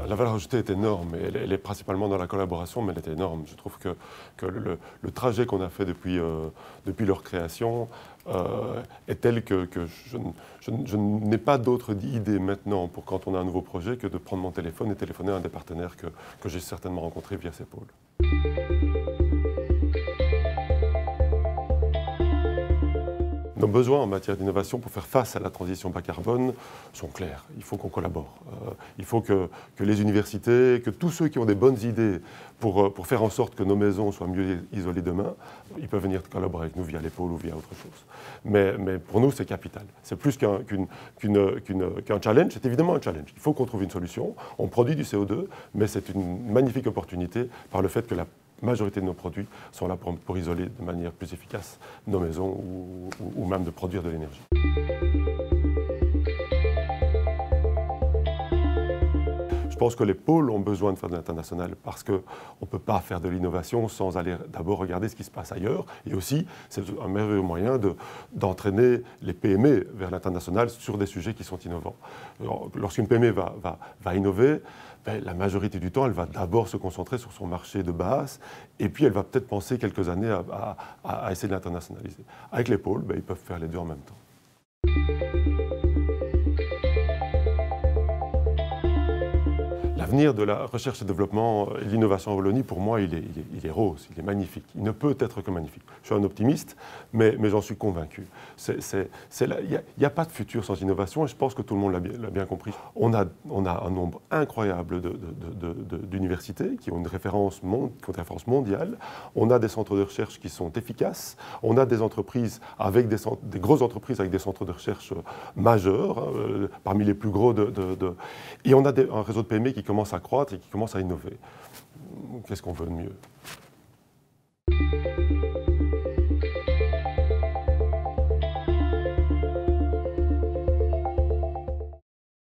La valeur ajoutée est énorme, et elle est principalement dans la collaboration, mais elle est énorme. Je trouve que le trajet qu'on a fait depuis leur création est tel que je n'ai pas d'autre idée maintenant pour quand on a un nouveau projet que de prendre mon téléphone et téléphoner à un des partenaires que j'ai certainement rencontré via ces pôles. Nos besoins en matière d'innovation pour faire face à la transition bas carbone sont clairs. Il faut qu'on collabore. Il faut que les universités, que tous ceux qui ont des bonnes idées pour faire en sorte que nos maisons soient mieux isolées demain, ils peuvent venir collaborer avec nous via les pôles ou via autre chose. Mais pour nous, c'est capital. C'est plus qu'un challenge, c'est évidemment un challenge. Il faut qu'on trouve une solution. On produit du CO2, mais c'est une magnifique opportunité par le fait que la majorité de nos produits sont là pour isoler de manière plus efficace nos maisons ou même de produire de l'énergie. Je pense que les pôles ont besoin de faire de l'international parce qu'on ne peut pas faire de l'innovation sans aller d'abord regarder ce qui se passe ailleurs. Et aussi, c'est un merveilleux moyen d'entraîner les PME vers l'international sur des sujets qui sont innovants. Lorsqu'une PME va innover, la majorité du temps, elle va d'abord se concentrer sur son marché de base et puis elle va peut-être penser quelques années à essayer de l'internationaliser. Avec les pôles, ils peuvent faire les deux en même temps. L'avenir de la recherche et développement et de l'innovation en Wallonie, pour moi, il est rose, il est magnifique. Il ne peut être que magnifique. Je suis un optimiste, mais j'en suis convaincu. Il n'y a pas de futur sans innovation et je pense que tout le monde l'a bien compris. On a un nombre incroyable d'universités qui ont une référence mondiale. On a des centres de recherche qui sont efficaces. On a des entreprises des grosses entreprises avec des centres de recherche majeurs, parmi les plus gros et on a un réseau de PME qui commence à croître et qui commence à innover. Qu'est-ce qu'on veut de mieux ?